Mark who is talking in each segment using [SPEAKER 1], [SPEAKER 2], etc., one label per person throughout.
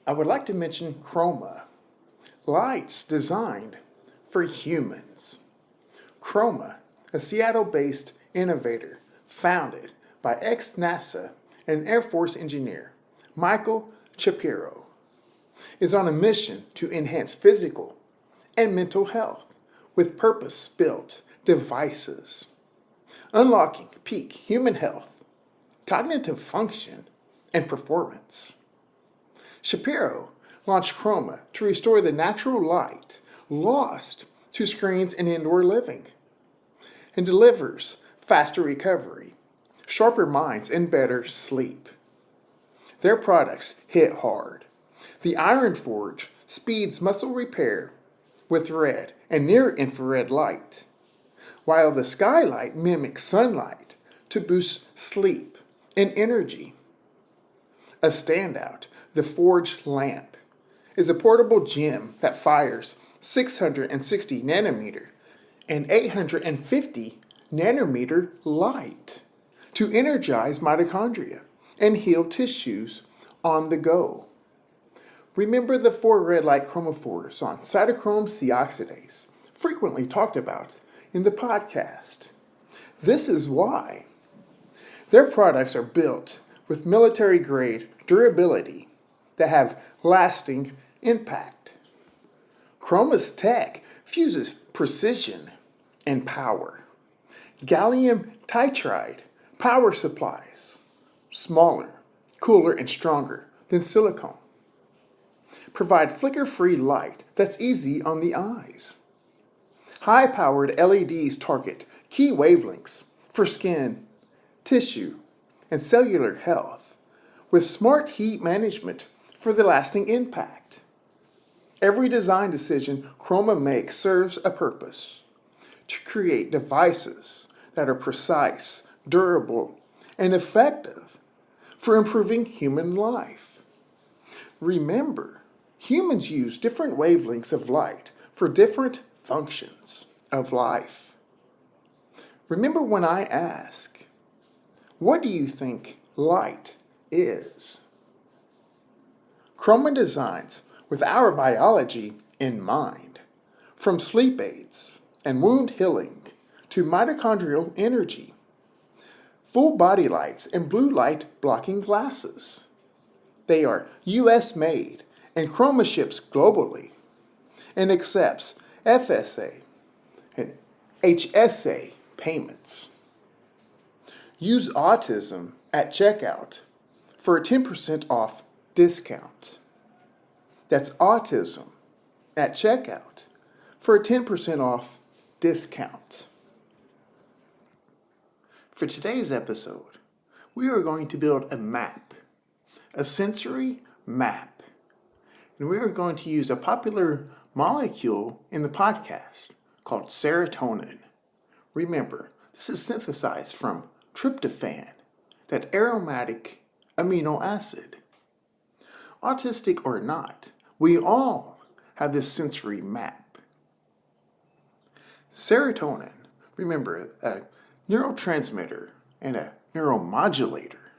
[SPEAKER 1] I would like to mention Chroma, lights designed for humans. Chroma, a Seattle-based innovator founded by ex-NASA and Air Force engineer Michael Shapiro, is on a mission to enhance physical and mental health with purpose-built devices, unlocking peak human health, cognitive function, and performance. Shapiro launched Chroma to restore the natural light lost to screens in indoor living and delivers faster recovery, sharper minds, and better sleep. Their products hit hard. The Iron Forge speeds muscle repair with red and near-infrared light, while the Skylight mimics sunlight to boost sleep and energy. A standout, the Forge lamp, is a portable gem that fires 660 nanometer and 850 nanometer light to energize mitochondria and heal tissues on the go. Remember the 4 red light chromophores on cytochrome C oxidase, frequently talked about in the podcast. This is why. Their products are built with military-grade durability that have lasting impact. Chroma's tech fuses precision and power. Gallium titride power supplies, smaller, cooler, and stronger than silicone, provide flicker-free light that's easy on the eyes. High-powered LEDs target key wavelengths for skin, tissue, and cellular health, with smart heat management for the lasting impact. Every design decision Chroma makes serves a purpose: to create devices that are precise, durable, and effective for improving human life. Remember, humans use different wavelengths of light for different functions of life. Remember when I ask, what do you think light is? Chroma designs with our biology in mind, from sleep aids and wound healing to mitochondrial energy, full body lights and blue light blocking glasses. They are US made and Chroma ships globally and accepts FSA and HSA payments. Use Autism at checkout for a 10% off discount. That's Autism at checkout for a 10% off discount. For today's episode, we are going to build a map, a sensory map. And we are going to use a popular molecule in the podcast called serotonin. Remember, this is synthesized from tryptophan, that aromatic amino acid. Autistic or not, we all have this sensory map. Serotonin, remember, a neurotransmitter and a neuromodulator,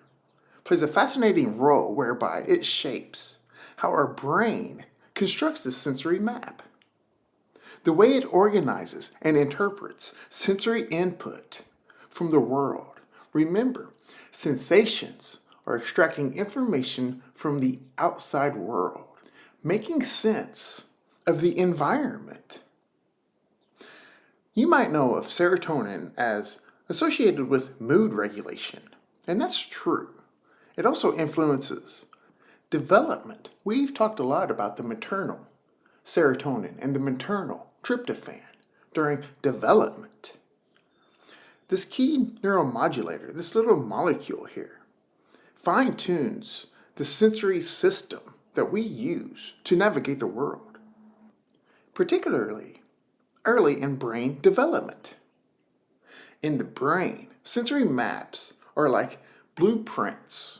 [SPEAKER 1] plays a fascinating role whereby it shapes how our brain constructs this sensory map. The way it organizes and interprets sensory input from the world. Remember, sensations are extracting information from the outside world, making sense of the environment. You might know of serotonin as associated with mood regulation, and that's true. It also influences development. We've talked a lot about the maternal serotonin and the maternal tryptophan during development. This key neuromodulator, this little molecule here, fine-tunes the sensory system that we use to navigate the world, particularly early in brain development. In the brain, sensory maps are like blueprints.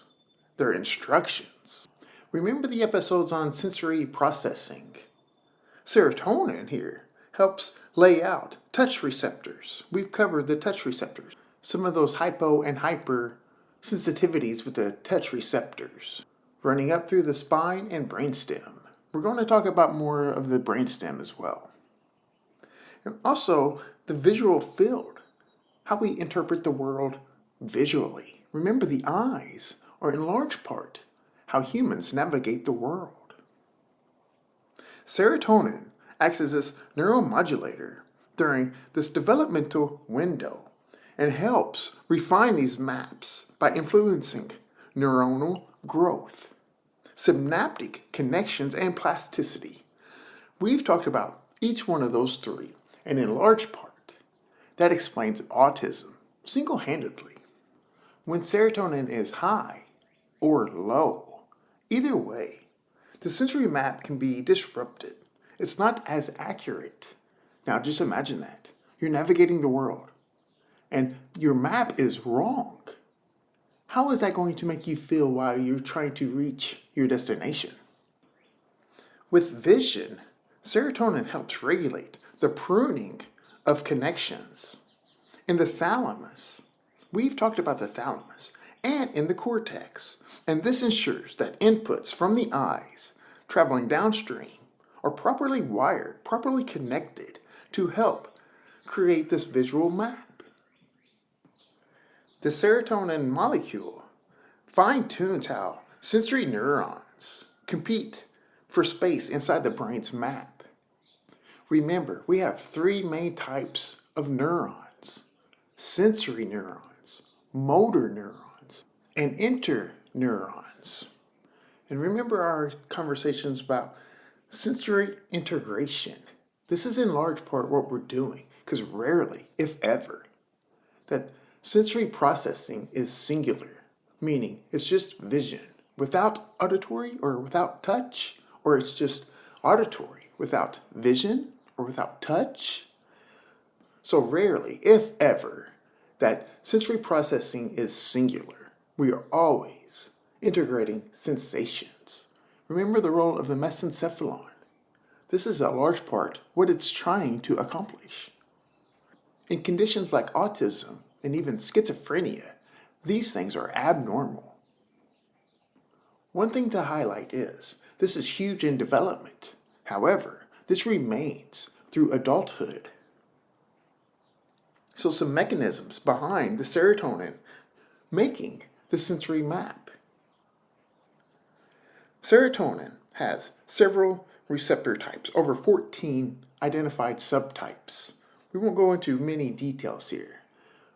[SPEAKER 1] They're instructions. Remember the episodes on sensory processing. Serotonin here helps lay out touch receptors. We've covered the touch receptors. Some of those hypo and hyper sensitivities with the touch receptors. running up through the spine and brainstem. We're going to talk about more of the brainstem as well. And also the visual field, how we interpret the world visually. Remember, the eyes are in large part how humans navigate the world. Serotonin acts as this neuromodulator during this developmental window and helps refine these maps by influencing neuronal growth, synaptic connections, and plasticity. We've talked about each one of those three, and in large part, that explains autism single-handedly. When serotonin is high or low, either way, the sensory map can be disrupted. It's not as accurate. Now just imagine that. You're navigating the world and your map is wrong. How is that going to make you feel while you're trying to reach your destination? With vision, serotonin helps regulate the pruning of connections. In the thalamus, we've talked about the thalamus, and in the cortex, and this ensures that inputs from the eyes traveling downstream are properly wired, properly connected to help create this visual map. The serotonin molecule fine-tunes how sensory neurons compete for space inside the brain's map. Remember, we have three main types of neurons: sensory neurons, motor neurons, and interneurons. And remember our conversations about sensory integration. This is in large part what we're doing, because rarely, if ever, that sensory processing is singular, meaning it's just vision without auditory or without touch, or it's just auditory without vision or without touch. So rarely, if ever, that sensory processing is singular. We are always integrating sensations. Remember the role of the mesencephalon. This is a large part what it's trying to accomplish. In conditions like autism and even schizophrenia, these things are abnormal. One thing to highlight is this is huge in development. However, this remains through adulthood. So some mechanisms behind the serotonin making the sensory map. Serotonin has several receptor types, over 14 identified subtypes. We won't go into many details here.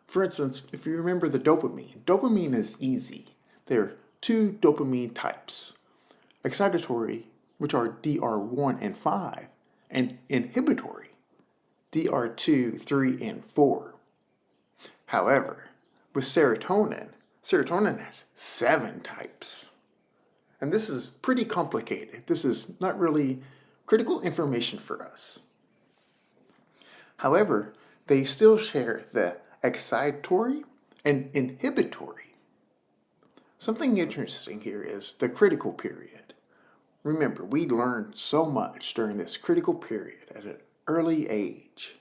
[SPEAKER 1] For instance, if you remember the dopamine is easy. There are two dopamine types: excitatory, which are DR1 and 5, and inhibitory, DR2, 3, and 4. However, with serotonin has 7 types. And this is pretty complicated. This is not really critical information for us. However, they still share the excitatory and inhibitory. Something interesting here is the critical period. Remember, we learned so much during this critical period at an early age.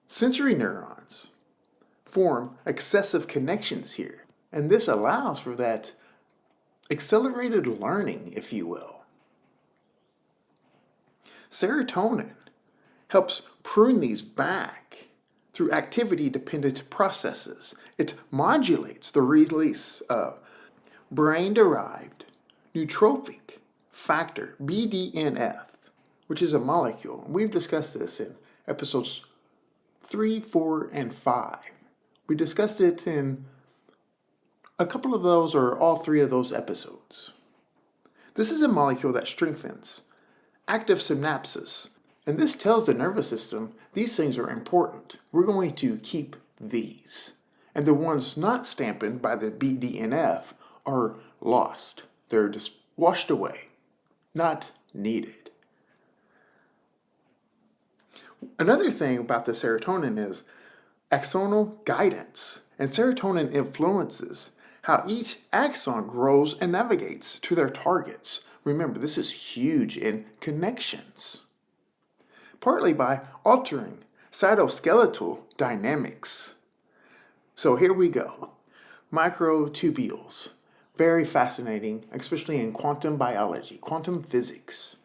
[SPEAKER 1] Sensory neurons form excessive connections here, and this allows for that accelerated learning, if you will. Serotonin helps prune these back through activity-dependent processes. It modulates the release of brain-derived neurotrophic factor, BDNF, which is a molecule. We've discussed this in episodes 3, 4, and 5. We discussed it in a couple of those or all 3 of those episodes. This is a molecule that strengthens active synapses, and this tells the nervous system these things are important. We're going to keep these. And the ones not stamped by the BDNF are lost. They're just washed away, not needed. Another thing about the serotonin is axonal guidance, and serotonin influences how each axon grows and navigates to their targets. Remember, this is huge in connections. Partly by altering cytoskeletal dynamics. So here we go. Microtubules, Very fascinating, especially in quantum biology, quantum physics.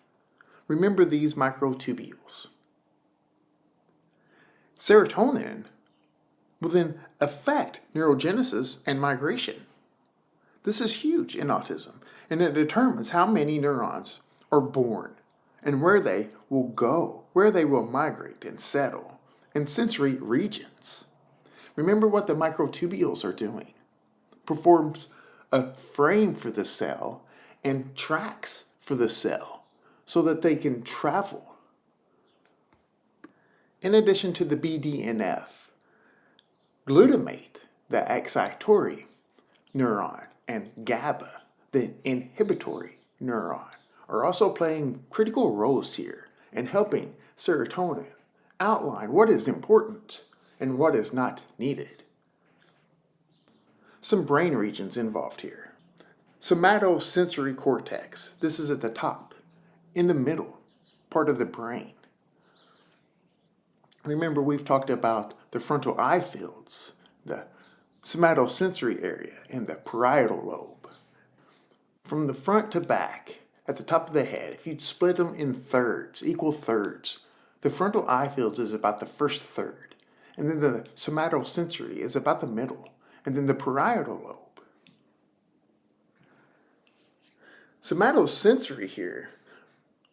[SPEAKER 1] Remember these microtubules. Serotonin will then affect neurogenesis and migration. This is huge in autism, and it determines how many neurons are born and where they will go, where they will migrate and settle in sensory regions. Remember what the microtubules are doing. Performs a frame for the cell and tracks for the cell so that they can travel. In addition to the BDNF, glutamate, the excitatory neuron, and GABA, the inhibitory neuron, are also playing critical roles here in helping serotonin outline what is important and what is not needed. Some brain regions involved here. Somatosensory cortex, this is at the top, in the middle part of the brain. Remember, we've talked about the frontal eye fields, the somatosensory area, and the parietal lobe. From the front to back, at the top of the head, if you'd split them in thirds, equal thirds, the frontal eye fields is about the first third, and then the somatosensory is about the middle, and then the parietal lobe. Somatosensory here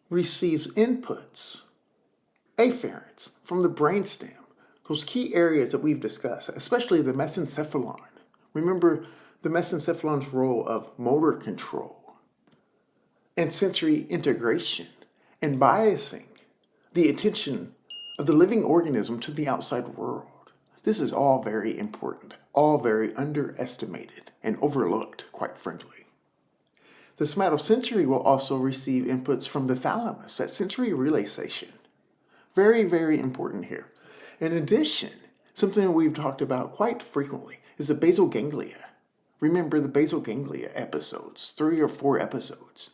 [SPEAKER 1] receives inputs, afferents, from the brainstem, those key areas that we've discussed, especially the mesencephalon. Remember the mesencephalon's role of motor control and sensory integration and biasing the attention of the living organism to the outside world. This is all very important, all very underestimated and overlooked, quite frankly. The somatosensory will also receive inputs from the thalamus, that sensory relay station. Very, very important here. In addition, something we've talked about quite frequently is the basal ganglia. Remember the basal ganglia episodes, 3 or 4 episodes.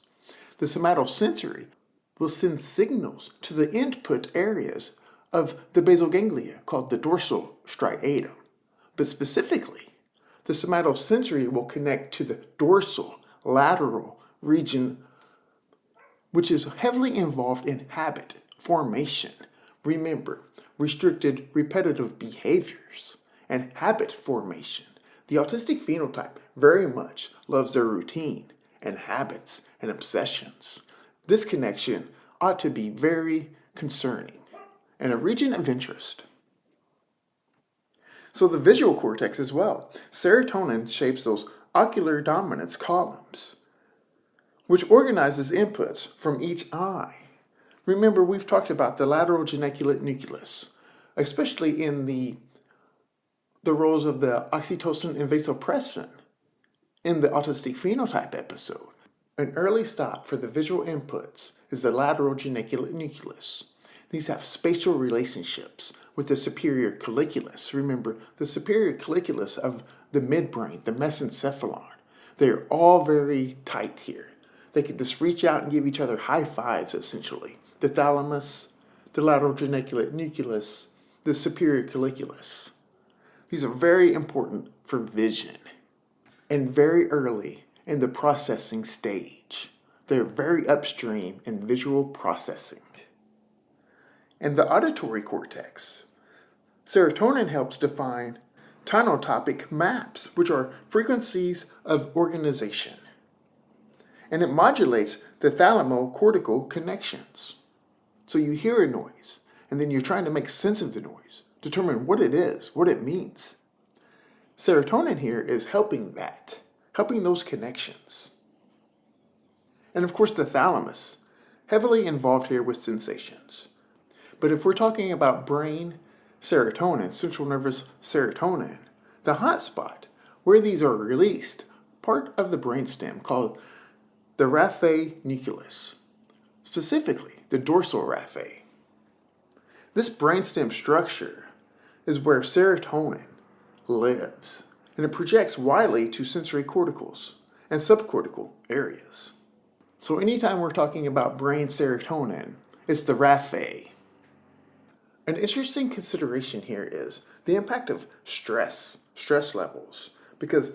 [SPEAKER 1] The somatosensory will send signals to the input areas of the basal ganglia called the dorsal striatum. But specifically, the somatosensory will connect to the dorsal lateral region, which is heavily involved in habit formation. Remember, restricted repetitive behaviors and habit formation. The autistic phenotype very much loves their routine and habits and obsessions. This connection ought to be very concerning and a region of interest. So the visual cortex as well. Serotonin shapes those ocular dominance columns, which organizes inputs from each eye. Remember, we've talked about the lateral geniculate nucleus, especially in the roles of the oxytocin and vasopressin in the autistic phenotype episode. An early stop for the visual inputs is the lateral geniculate nucleus. These have spatial relationships with the superior colliculus. Remember, the superior colliculus of the midbrain, the mesencephalon. They're all very tight here. They could just reach out and give each other high fives, essentially. The thalamus, the lateral geniculate nucleus, the superior colliculus. These are very important for vision and very early in the processing stage. They're very upstream in visual processing. And the auditory cortex. Serotonin helps define tonotopic maps, which are frequencies of organization. And it modulates the thalamo-cortical connections. So you hear a noise, and then you're trying to make sense of the noise, determine what it is, what it means. Serotonin here is helping that, helping those connections. And of course the thalamus, heavily involved here with sensations. But if we're talking about brain serotonin, central nervous serotonin, the hotspot where these are released, part of the brainstem called the raphe nucleus, specifically the dorsal raphe. This brainstem structure is where serotonin lives, and it projects widely to sensory corticals and subcortical areas. So anytime we're talking about brain serotonin, it's the raphe. An interesting consideration here is the impact of stress levels, because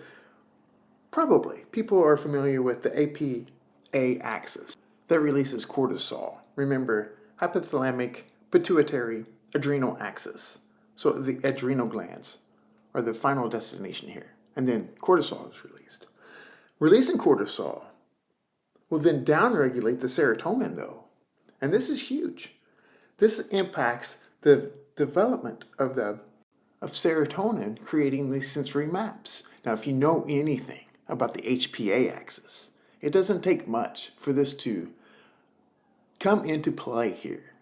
[SPEAKER 1] Probably. People are familiar with the HPA Axis that releases cortisol. Remember, hypothalamic-pituitary-adrenal axis. So the adrenal glands are the final destination here. And then cortisol is released. Releasing cortisol will then downregulate the serotonin, though. And this is huge. This impacts the development of serotonin, creating these sensory maps. Now, if you know anything about the HPA axis, it doesn't take much for this to come into play here.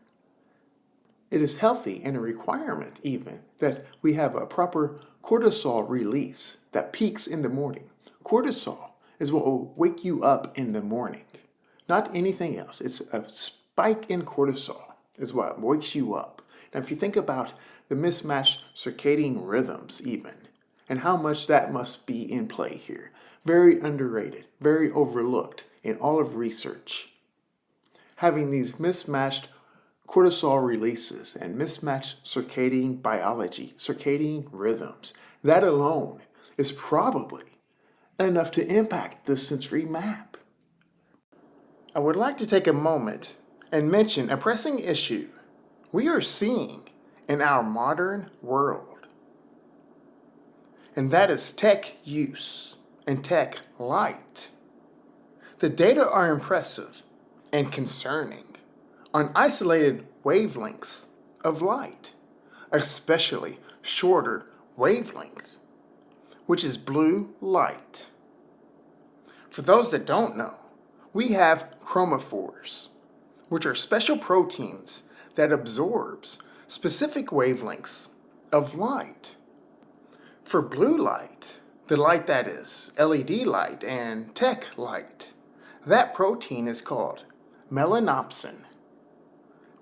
[SPEAKER 1] It is healthy and a requirement even that we have a proper cortisol release that peaks in the morning. Cortisol is what will wake you up in the morning, not anything else. It's a spike in cortisol is what wakes you up. Now, if you think about the mismatched circadian rhythms even, and how much that must be in play here, very underrated, very overlooked in all of research. Having these mismatched cortisol releases and mismatched circadian biology, circadian rhythms, that alone is probably enough to impact the sensory map. I would like to take a moment and mention a pressing issue we are seeing in our modern world, and that is tech use and tech light. The data are impressive and concerning on isolated wavelengths of light, especially shorter wavelengths, which is blue light. For those that don't know, we have chromophores, which are special proteins that absorbs specific wavelengths of light. For blue light, the light that is LED light and tech light, that protein is called melanopsin.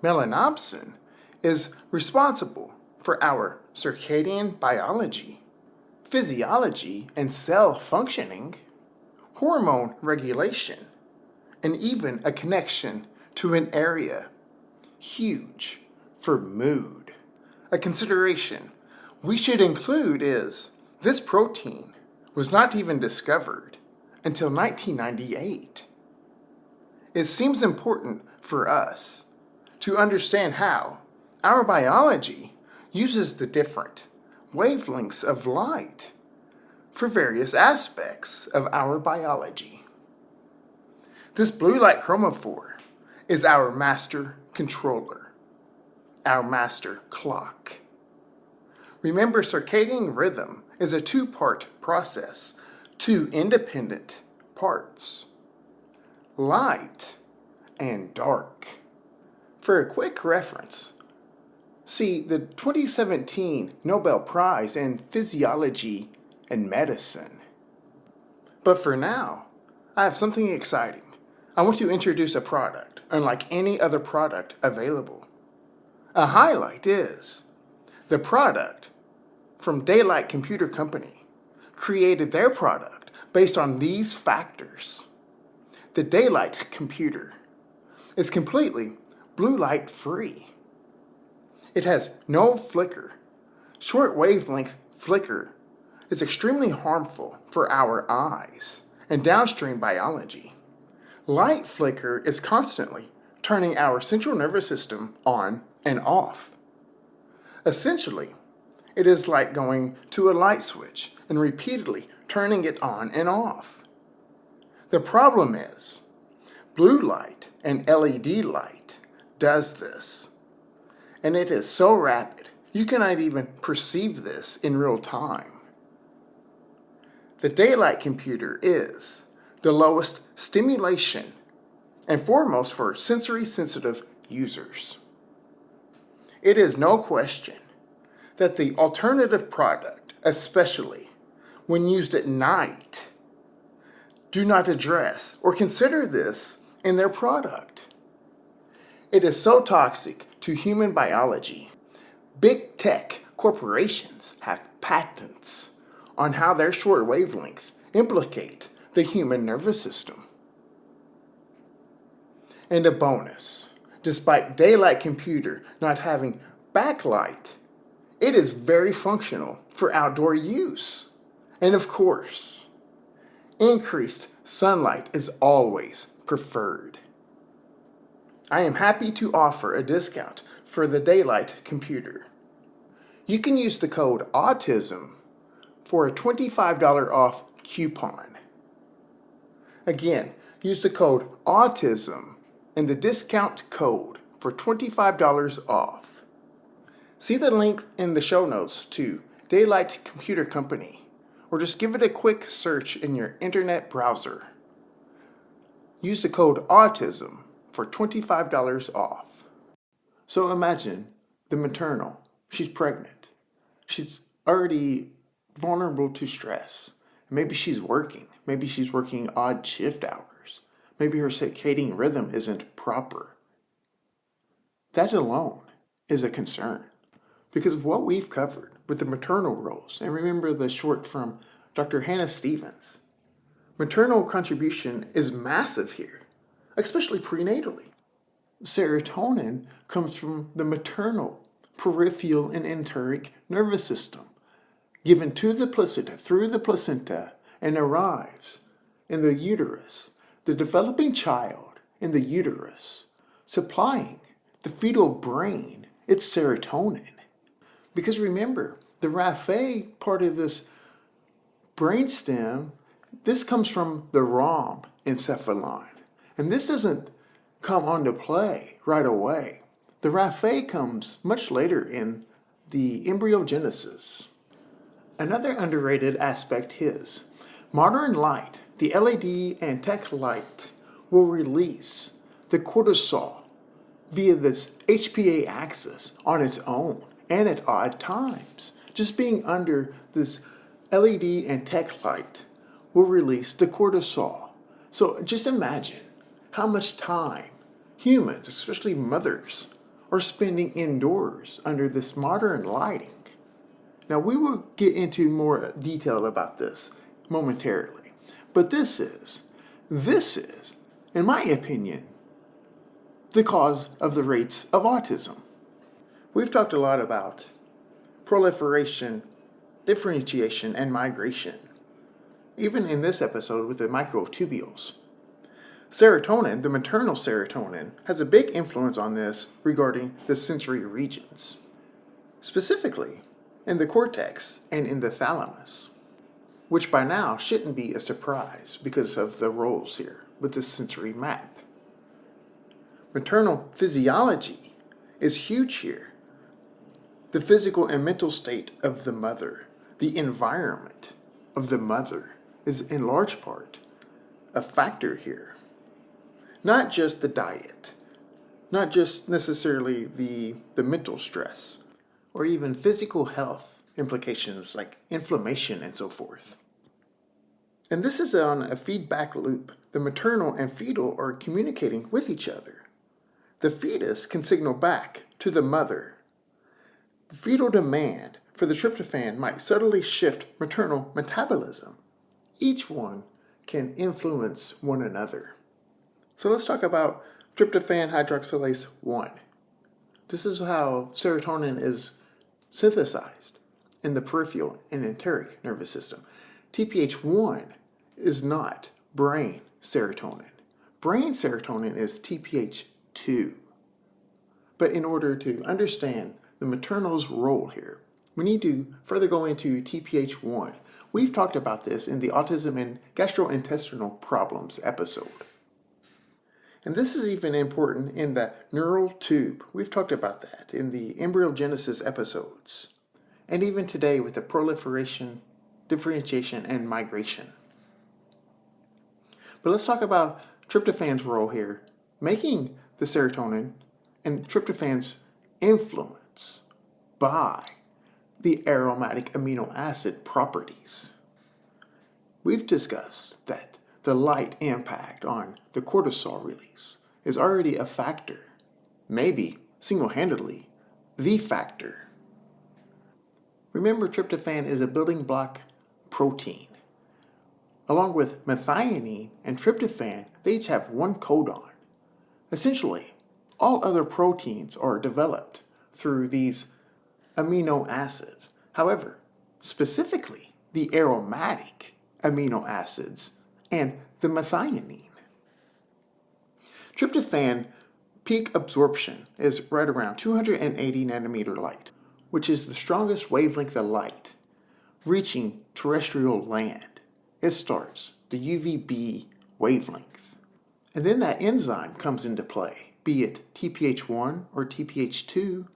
[SPEAKER 1] Melanopsin is responsible for our circadian biology, physiology and cell functioning, hormone regulation, and even a connection to an area huge for mood. A consideration we should include is this protein was not even discovered until 1998. It seems important for us to understand how our biology uses the different wavelengths of light for various aspects of our biology. This blue light chromophore is our master controller, our master clock. Remember, circadian rhythm is a two-part process, two independent parts, light and dark. For a quick reference, see the 2017 Nobel Prize in Physiology and Medicine. But for now, I have something exciting. I want to introduce a product unlike any other product available. A highlight is the product from Daylight Computer Company created their product based on these factors. The Daylight computer is completely blue light free. It has no flicker. Short wavelength flicker is extremely harmful for our eyes and downstream biology. Light flicker is constantly turning our central nervous system on and off. Essentially, it is like going to a light switch and repeatedly turning it on and off. The problem is, blue light and LED light does this. And it is so rapid, you cannot even perceive this in real time. The daylight computer is the lowest stimulation and foremost for sensory sensitive users. It is no question that the alternative product, especially when used at night, do not address or consider this in their product. It is so toxic to human biology. Big tech corporations have patents on how their short wavelength implicate the human nervous system. And a bonus, despite daylight computer not having backlight, it is very functional for outdoor use. And of course, increased sunlight is always preferred. I am happy to offer a discount for the Daylight computer. You can use the code AUTISM for a $25 off coupon. Again, use the code AUTISM and the discount code for $25 off. See the link in the show notes to Daylight Computer Company, or just give it a quick search in your internet browser. Use the code AUTISM for $25 off. So imagine the maternal. She's pregnant. She's already vulnerable to stress. Maybe she's working. Maybe she's working odd shift hours. Maybe her circadian rhythm isn't proper. That alone is a concern because of what we've covered with the maternal roles. And remember the short from Dr. Hannah Stevens. Maternal contribution is massive here, especially prenatally. Serotonin comes from the maternal, peripheral, and enteric nervous system, given to the placenta, through the placenta, and arrives in the uterus, the developing child in the uterus, supplying the fetal brain its serotonin. Because remember, the raphe part of this brainstem, this comes from the rhomb encephalon. And this doesn't come onto play right away. The raphe comes much later in the embryogenesis. Another underrated aspect is modern light, the LED and tech light, will release the cortisol via this HPA axis on its own and at odd times. Just being under this LED and tech light will release the cortisol. So just imagine how much time humans, especially mothers, are spending indoors under this modern lighting. Now we will get into more detail about this momentarily, but this is, in my opinion, the cause of the rates of autism. We've talked a lot about proliferation, differentiation, and migration, even in this episode with the microtubules. Serotonin, the maternal serotonin, has a big influence on this regarding the sensory regions, specifically in the cortex and in the thalamus, which by now shouldn't be a surprise because of the roles here with the sensory map. Maternal physiology is huge here. The physical and mental state of the mother, the environment of the mother is in large part a factor here. Not just the diet, not just necessarily the mental stress, or even physical health implications like inflammation and so forth. And this is on a feedback loop. The maternal and fetal are communicating with each other. The fetus can signal back to the mother. The fetal demand for the tryptophan might subtly shift maternal metabolism. Each one can influence one another. So let's talk about tryptophan hydroxylase 1. This is how serotonin is synthesized in the peripheral and enteric nervous system. TPH1 is not brain serotonin. Brain serotonin is TPH2. But in order to understand the maternal's role here, we need to further go into TPH1. We've talked about this in the Autism and Gastrointestinal Problems episode. And this is even important in the neural tube. We've talked about that in the embryogenesis episodes. And even today with the proliferation, differentiation, and migration. But let's talk about tryptophan's role here, making the serotonin and tryptophan's influence by the aromatic amino acid properties. We've discussed that the light impact on the cortisol release is already a factor, maybe single-handedly the factor. Remember, tryptophan is a building block protein. Along with methionine and tryptophan, they each have one codon. Essentially, all other proteins are developed through these amino acids. However, specifically, the aromatic amino acids and the methionine. Tryptophan peak absorption is right around 280 nanometer light, which is the strongest wavelength of light reaching terrestrial land. It starts the UVB wavelength. And then that enzyme comes into play, be it TPH1 or TPH2,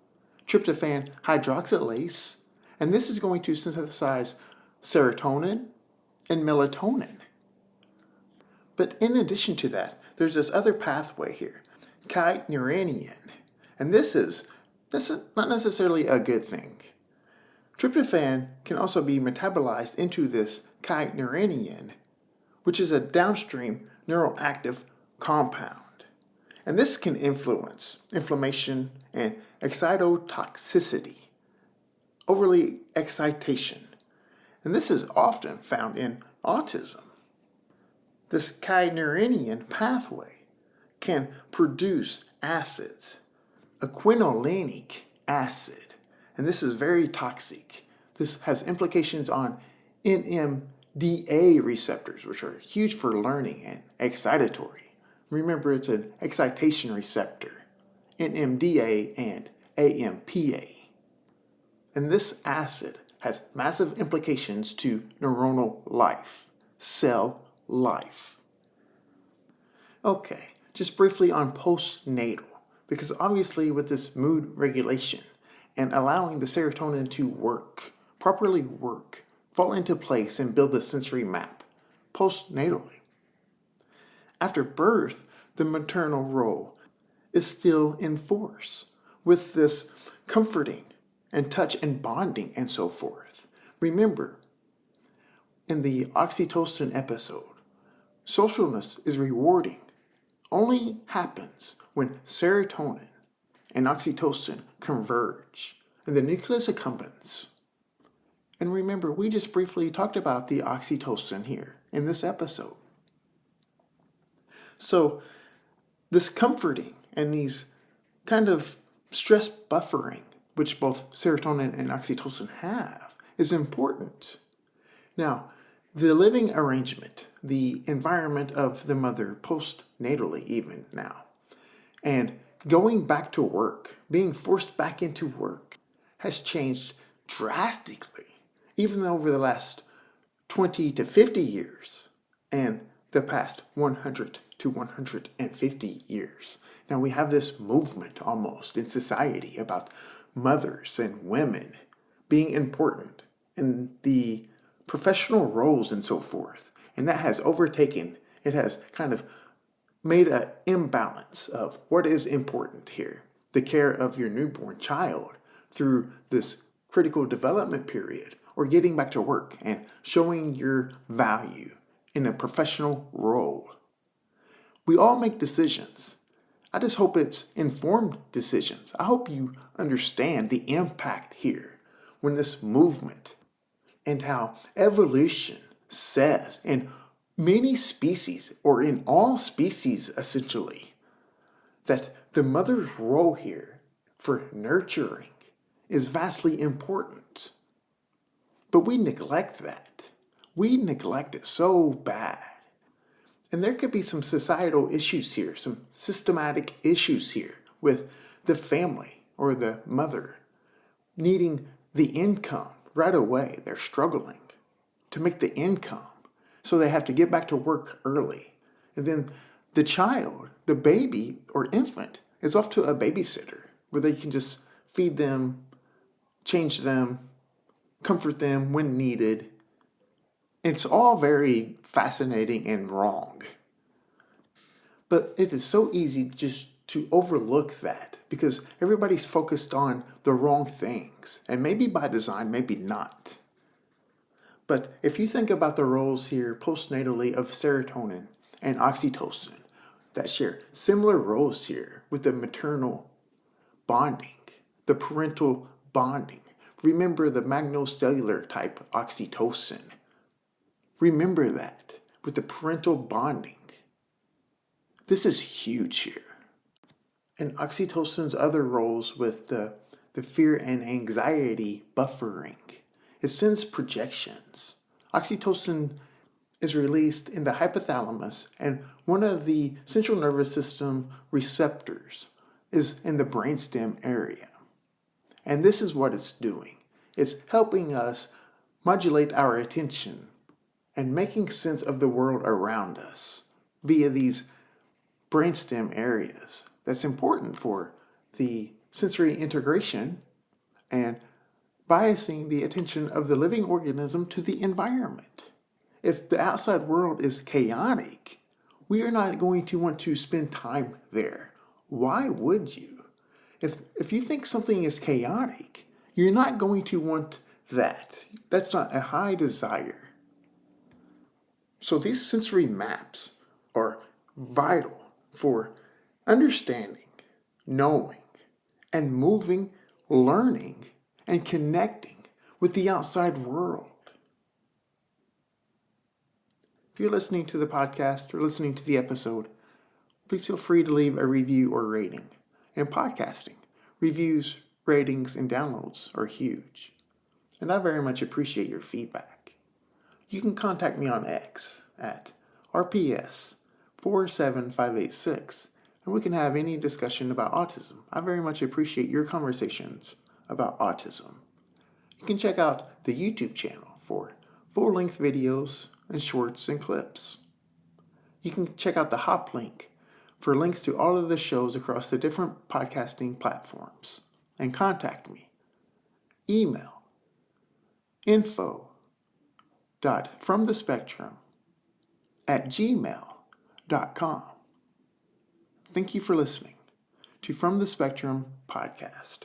[SPEAKER 1] tryptophan hydroxylase, and this is going to synthesize serotonin and melatonin. But in addition to that, there's this other pathway here, kynurenine, and this is not necessarily a good thing. Tryptophan can also be metabolized into this kynurenine, which is a downstream neuroactive compound. And this can influence inflammation and excitotoxicity, overly excitation. And this is often found in autism. This kynurenine pathway can produce acids, a quinolinic acid, and this is very toxic. This has implications on NMDA receptors, which are huge for learning and excitatory. Remember, it's an excitation receptor, NMDA and AMPA. And this acid has massive implications to neuronal life, cell life. Okay, just briefly on postnatal, because obviously with this mood regulation and allowing the serotonin to properly work, fall into place and build a sensory map, postnatally. After birth, the maternal role is still in force with this comforting and touch and bonding and so forth. Remember, in the oxytocin episode, socialness is rewarding, only happens when serotonin and oxytocin converge and the nucleus accumbens. And remember, we just briefly talked about the oxytocin here in this episode. So this comforting and these kind of stress buffering, which both serotonin and oxytocin have, is important. Now, the living arrangement, the environment of the mother postnatally even now, and going back to work, being forced back into work, has changed drastically, even over the last 20 to 50 years and the past 100 to 150 years. Now we have this movement almost in society about mothers and women being important in the professional roles and so forth. And that has overtaken, it has kind of made an imbalance of what is important here. The care of your newborn child through this critical development period, or getting back to work and showing your value in a professional role. We all make decisions. I just hope it's informed decisions. I hope you understand the impact here when this movement and how evolution says in many species, or in all species essentially, that the mother's role here for nurturing is vastly important. But we neglect that. We neglect it so bad. And there could be some societal issues here, some systematic issues here with the family or the mother needing the income right away. They're struggling to make the income, so they have to get back to work early. And then the child, the baby or infant, is off to a babysitter where they can just feed them, change them, comfort them when needed. It's all very fascinating and wrong. But it is so easy just to overlook that because everybody's focused on the wrong things. And maybe by design, maybe not. But if you think about the roles here postnatally of serotonin and oxytocin that share similar roles here with the maternal bonding, the parental bonding. Remember the magnocellular type oxytocin. Remember that with the parental bonding. This is huge here. And oxytocin's other roles with the fear and anxiety buffering. It sends projections. Oxytocin is released in the hypothalamus, and one of the central nervous system receptors is in the brainstem area. And this is what it's doing. It's helping us modulate our attention and making sense of the world around us via these brainstem areas. That's important for the sensory integration and biasing the attention of the living organism to the environment. If the outside world is chaotic, we are not going to want to spend time there. Why would you? If you think something is chaotic, you're not going to want that. That's not a high desire. So these sensory maps are vital for understanding, knowing, and moving, learning, and connecting with the outside world. If you're listening to the podcast or listening to the episode, please feel free to leave a review or rating. In podcasting, reviews, ratings, and downloads are huge. And I very much appreciate your feedback. You can contact me on X at RPS47586, and we can have any discussion about autism. I very much appreciate your conversations about autism. You can check out the YouTube channel for full-length videos and shorts and clips. You can check out the Hop link for links to all of the shows across the different podcasting platforms. And contact me. Email info.fromthespectrum@gmail.com. Thank you for listening to From the Spectrum podcast.